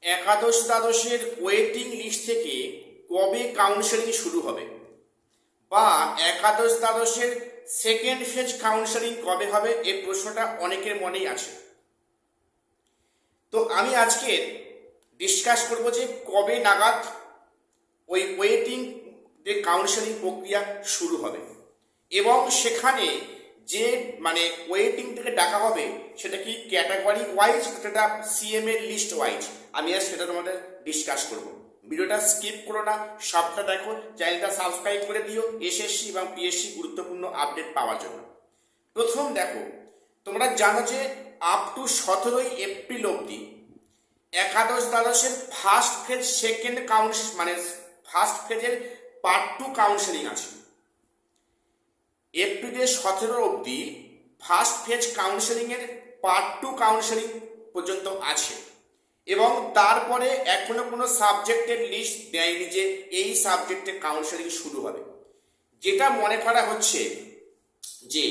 একাদশ দ্বাদশের waiting list থেকে কবে কাউন্সেলিং শুরু হবে, বা একাদশ দ্বাদশের সেকেন্ড ফেজ কাউন্সেলিং কবে হবে, এই প্রশ্নটা অনেকের মনেই আছে। তো আমি আজকে ডিসকাস করব যে কবে নাগাদ ওই ওয়েটিং যে কাউন্সেলিং প্রক্রিয়া শুরু হবে, এবং সেখানে যে ওয়েটিং থেকে ডাকা হবে সেটা কি ক্যাটাগরি ওয়াইজ, সেটা সিএম এর লিস্ট ওয়াইজ, আমি আজ সেটা তোমাদের ডিসকাস করব। ভিডিওটা স্কিপ করো না, সবটা দেখো, চ্যানেলটা সাবস্ক্রাইব করে দিও এসএসসি এবং পিএসসি গুরুত্বপূর্ণ আপডেট পাওয়ার জন্য। প্রথম দেখো, তোমরা জানো যে আপ টু 17 এপ্রিল অবধি একাদশ দ্বাদশের ফার্স্ট ফেজ সেকেন্ড ফার্স্ট ফেজের পার্ট 2 কাউন্সেলিং আছে। এপ্রিলের 17 অবধি ফার্স্ট ফেজ কাউন্সেলিং এর পার্ট 2 কাউন্সেলিং পর্যন্ত আছে, এবং তারপরে এখনো কোনো সাবজেক্টের লিস্ট দেয়নি যে এই সাবজেক্টে কাউন্সেলিং শুরু হবে। যেটা মনে করা হচ্ছে যে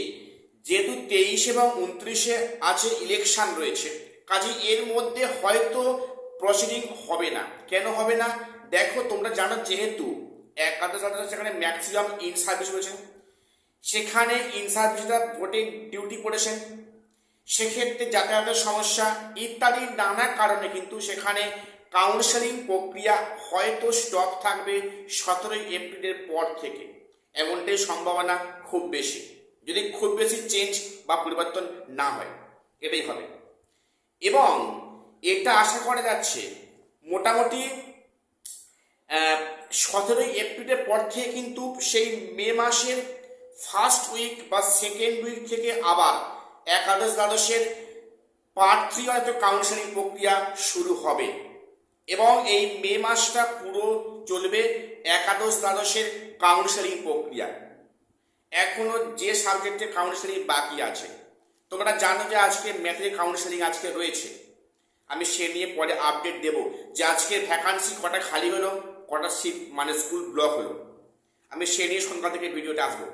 যেহেতু 23 এবং 29-এ আছে ইলেকশন রয়েছে, কাজে এর মধ্যে হয়তো প্রসিডিং হবে না। কেন হবে না? দেখো, তোমরা জানো যেহেতু একাদশ দ্বাদশ সেখানে ম্যাক্সিমাম ইন সার্ভিস রয়েছে, সেখানে ইন সার্ভিসরা ভোটে ডিউটি করেছেন, সেক্ষেত্রে যাতায়াতের সমস্যা ইত্যাদি নানা কারণে কিন্তু সেখানে কাউন্সেলিং প্রক্রিয়া হয়তো স্টপ থাকবে 17 এপ্রিলের পর থেকে, এমনটাই সম্ভাবনা খুব বেশি, যদি খুব বেশি চেঞ্জ বা পরিবর্তন না হয়, এটাই হবে। এবং এটা আশা করা যাচ্ছে মোটামুটি 17 এপ্রিলের পর থেকে কিন্তু সেই মে মাসের ফার্স্ট উইক বা সেকেন্ড উইক থেকে আবার একাদশ দ্বাদশের পার্ট 3 হয়তো কাউন্সেলিং প্রক্রিয়া শুরু হবে, এবং এই মে মাসটা পুরো চলবে একাদশ দ্বাদশের কাউন্সেলিং প্রক্রিয়া। এখনো যে সাবজেক্টে কাউন্সেলিং বাকি আছে, তোমরা জানো যে আজকে ম্যাথের কাউন্সেলিং আজকে রয়েছে, আমি সে নিয়ে পরে আপডেট দেব যে আজকে ভ্যাকান্সি কটা খালি হলো, কটা সিট স্কুল ব্লক হলো, আমি সে নিয়ে সন্ধ্যা থেকে ভিডিওটা আসবো।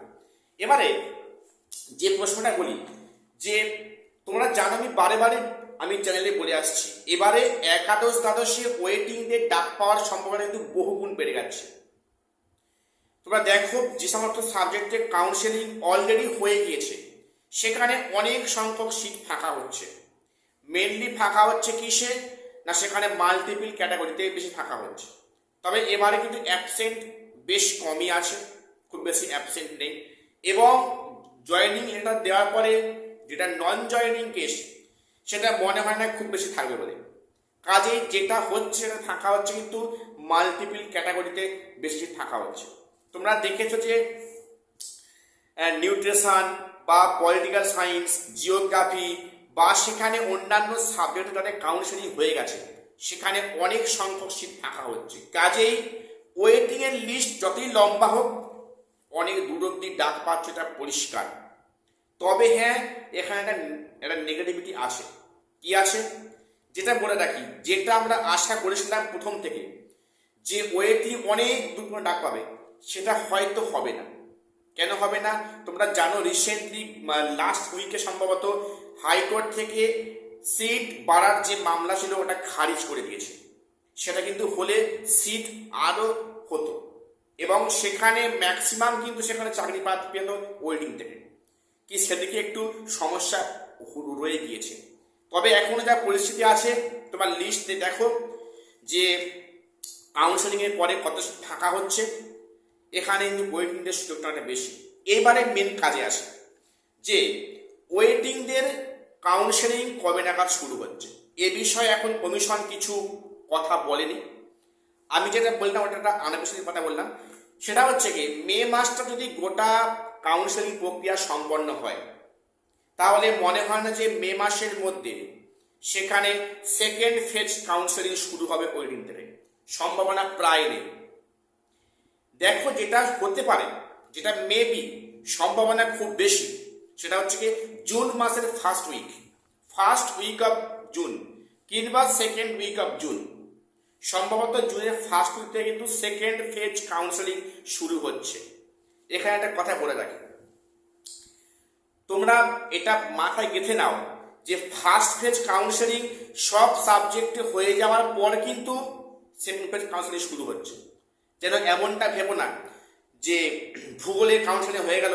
এবারে যে প্রশ্নটা বলি, যে তোমরা জানো আমি বারে বারে আমি চ্যানেলে বলে আসছি, এবারে একাদশ দ্বাদশে ওয়েটিংদের ডাক পাওয়ার সম্ভাবনা কিন্তু বহুগুণ বেড়ে যাচ্ছে। তোমরা দেখো, যে সমস্ত সাবজেক্টে কাউন্সেলিং অলরেডি হয়ে গিয়েছে সেখানে অনেক সংখ্যক সিট ফাঁকা হচ্ছে। মেনলি ফাঁকা হচ্ছে কিসে না, সেখানে মাল্টিপল ক্যাটাগরিতে বেশি ফাঁকা হচ্ছে। তবে এবারে কিন্তু অ্যাবসেন্ট বেশ কমই আছে, খুব বেশি অ্যাবসেন্ট নেই, এবং জয়েনিং লেটার দেওয়ার পরে যেটা নন জয়েনিং কেস সেটা মনে হয় না খুব বেশি থাকবে বলে। কাজেই যেটা হচ্ছে সেটা থাকা হচ্ছে কিন্তু মাল্টিপল ক্যাটাগরিতে বেশি থাকা হচ্ছে। তোমরা দেখেছো যে নিউট্রিশন বা পলিটিক্যাল সায়েন্স, জিওগ্রাফি বা সেখানে অন্যান্য সাবজেক্ট যাদের কাউন্সেলিং হয়ে গেছে সেখানে অনেক সংখ্যক সিট ফাঁকা হচ্ছে। কাজেই ওয়েটিং এর লিস্ট যতই লম্বা হোক অনেক দূর অব্দি ডাক পাচ্ছে, এটা পরিষ্কার। তবে হ্যাঁ, এখানে একটা নেগেটিভিটি আছে। কি আছে? যেটা বলে রাখি, যেটা আমরা আশা করেছিলাম প্রথম থেকে যে ওয়েটিং অনেক দূর ডাক পাবে, সেটা হয়তো হবে না। কেন হবে না? তোমরা জানো রিসেন্টলি লাস্ট উইকে সম্ভবত হাইকোর্ট থেকে সিট বাড়ার যে মামলা ছিল ওটা খারিজ করে দিয়েছে। সেটা কিন্তু হলে সিট আরও হতো, এবং সেখানে ম্যাক্সিমাম কিন্তু সেখানে চাকরি পেত ওয়েটিং থেকে, কি সেদিকে একটু সমস্যা রয়ে গিয়েছে। তবে এখনো যা পরিস্থিতি আছে, তোমার লিস্টে দেখো যে কাউন্সেলিং এর পরে কত ফাঁকা হচ্ছে, এখানে কিন্তু ওয়েটিংদের সুযোগটা অনেক বেশি। এবারে মেন কাজে আসে যে ওয়েটিংদের কাউন্সেলিং কবে নাগাদ শুরু হচ্ছে, এ বিষয়ে এখন কমিশন কিছু কথা বলেনি। আমি যেটা বললাম ওটা একটা আনঅফিসিয়াল কথা বললাম, সেটা হচ্ছে কি মে মাসটা যদি গোটা কাউন্সেলিং প্রক্রিয়া সম্পন্ন হয় তাহলে মনে হয় না যে মে মাসের মধ্যে সেখানে সেকেন্ড ফেজ কাউন্সেলিং শুরু হবে ওয়েটিং থেকে, সম্ভাবনা প্রায় নেই। দেখো, যেটা হতে পারে, যেটা মেবি সম্ভাবনা খুব বেশি, সেটা হচ্ছে কি জুন মাসের ফার্স্ট উইক অফ জুন কিংবা সেকেন্ড উইক অফ জুন, সম্ভবত জুনের ফার্স্ট উইক থেকে কিন্তু সেকেন্ড ফেজ কাউন্সেলিং শুরু হচ্ছে। এখানে একটা কথা বলে রাখি, তোমরা এটা মাথায় গেঁথে নাও যে ফার্স্ট ফেজ কাউন্সেলিং সব সাবজেক্টে হয়ে যাওয়ার পর কিন্তু সেকেন্ড ফেজ কাউন্সেলিং শুরু হচ্ছে। যেন এমনটা ভেবো না যে ভূগোলের কাউন্সেলিং হয়ে গেল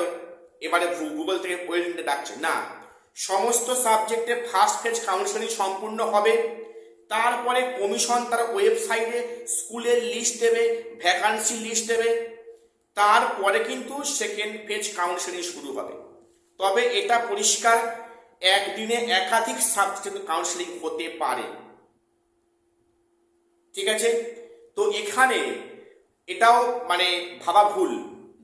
এবারে ভূগোল থেকে ওয়েটিংটা ডাকছে না, সমস্ত সাবজেক্টে ফার্স্ট ফেজ কাউন্সেলিং সম্পূর্ণ হবে। তারপরে কমিশন তার ওয়েবসাইটে স্কুলের লিস্ট দেবে, ভ্যাকান্সি লিস্ট দেবে, তারপরে কিন্তু সেকেন্ড ফেজ কাউন্সেলিং শুরু হবে। তবে এটা পরিষ্কার একদিনে একাধিক সাবজেক্ট কাউন্সেলিং হতে পারে, ঠিক আছে। তো এখানে এটাও মানে ভাবা ভুল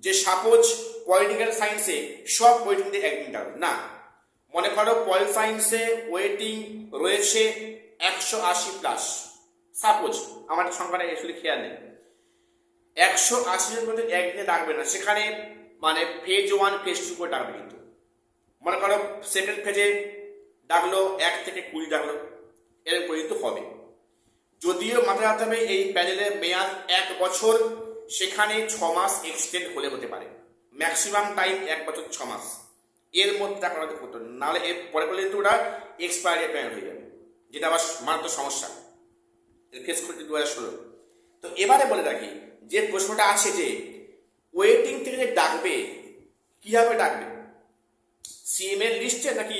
যে সাপোজ পলিটিক্যাল সায়েন্সে সব ওয়েটিং দিয়ে একদিন যাবে না। মনে করো পল সায়েন্সে ওয়েটিং রয়েছে 180+, সাপোজ, আমার সংখ্যাটা আসলে খেয়াল নেই, 180 জন মধ্যে একদিনে ডাকবে না, সেখানে মানে ফেজ 1 ফেজ 2 করে ডাকবে। কিন্তু মনে করো সেকেন্ড ফেজে ডাকলো 1 থেকে 20 ডাকলো, এরকম পর্যন্ত হবে। যদিও মাথায় রাখতে হবে এই প্যানেলের মেয়াদ 1 বছর, সেখানে 6 মাস এক্সটেন্ড হলে হতে পারে, ম্যাক্সিমাম টাইম 1 বছর 6 মাস, এর মধ্যে টাকা হতো না, নাহলে এর পরে করলে কিন্তু ওটা এক্সপায়ারি প্যানেল হয়ে যাবে, যেটা আবার মারাত্মক সমস্যা ফেস করতে 2016। তো এবারে বলে রাখি যে প্রশ্নটা আছে যে ওয়েটিং থেকে যে ডাকবে কিভাবে ডাকবে, সিএমএল লিস্টে নাকি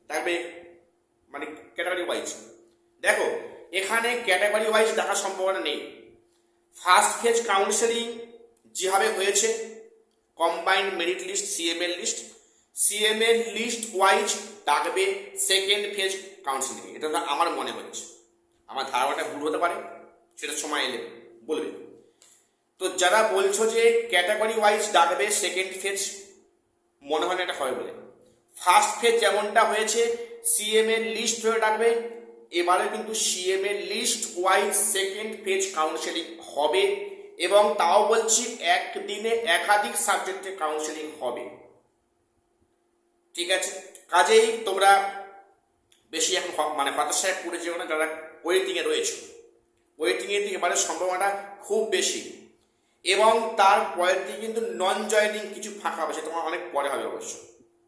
ডাকবে মানে ক্যাটাগরি ওয়াইজ। দেখো এখানে ক্যাটাগরি ওয়াইজ ডাকার সম্ভাবনা নেই। ফার্স্ট ফেজ কাউন্সেলিং যেভাবে হয়েছে combined merit list CML list wise ডাকবে সেকেন্ড ফেজ কাউন্সেলিং, এটা আমার মনে হচ্ছে, আমার ধারণাটা ভুল হতে পারে, সেটা সময় এলে বলবে। তো যারা বলছো যে ক্যাটাগরি ওয়াইজ ডাকবে সেকেন্ড ফেজ, মনে হয় না এটা হয় বলে। ফার্স্ট ফেজ যেমনটা হয়েছে সিএমএল লিস্ট হয়ে ডাকবে, এবারে কিন্তু CML list wise second phase counselling হবে, এবং তাও বলছি একদিনে একাধিক সাবজেক্টে কাউন্সেলিং হবে, ঠিক আছে। কাজেই তোমরা বেশি এখন মানে হতাশায় পড়ে যেও না যারা ওয়েটিংয়ে রয়েছে, ওয়েটিংয়ের দিকে এবারে সম্ভাবনাটা খুব বেশি, এবং তার পরের দিকে কিন্তু নন জয়নিং কিছু ফাঁকা হবে, সেটা তোমার অনেক পরে হবে, অবশ্য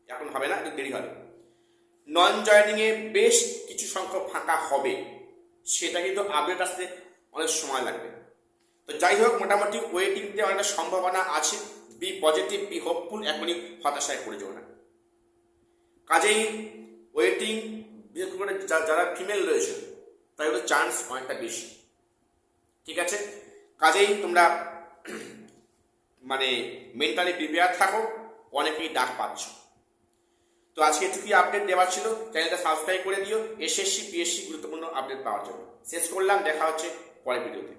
এখন হবে না, একটু দেরি হবে। নন জয়নিংয়ে বেশ কিছু সংখ্যক ফাঁকা হবে, সেটা কিন্তু আপডেট আসতে অনেক সময় লাগবে। তো যাই হোক, মোটামুটি ওয়েটিং দিয়ে অনেকটা সম্ভাবনা আছে, বি পজিটিভ, বি হোপফুল, এখনই হতাশায় পড়ে যাও না। কাজেই ওয়েটিং বিশেষ করে যারা ফিমেল রয়েছে তাদের চান্স অনেকটা বেশি, ঠিক আছে। কাজেই তোমরা মানে মেন্টালি প্রিপেয়ার থাকো, অনেকেই ডাক পাচ্ছ। তো আজকে এটুকুই আপডেট দেওয়ার ছিল, চ্যানেলটা সাবস্ক্রাইব করে দিও এসএসসি পিএসসি গুরুত্বপূর্ণ আপডেট পাওয়ার জন্য। শেষ করলাম, দেখা হচ্ছে পরের ভিডিওতে।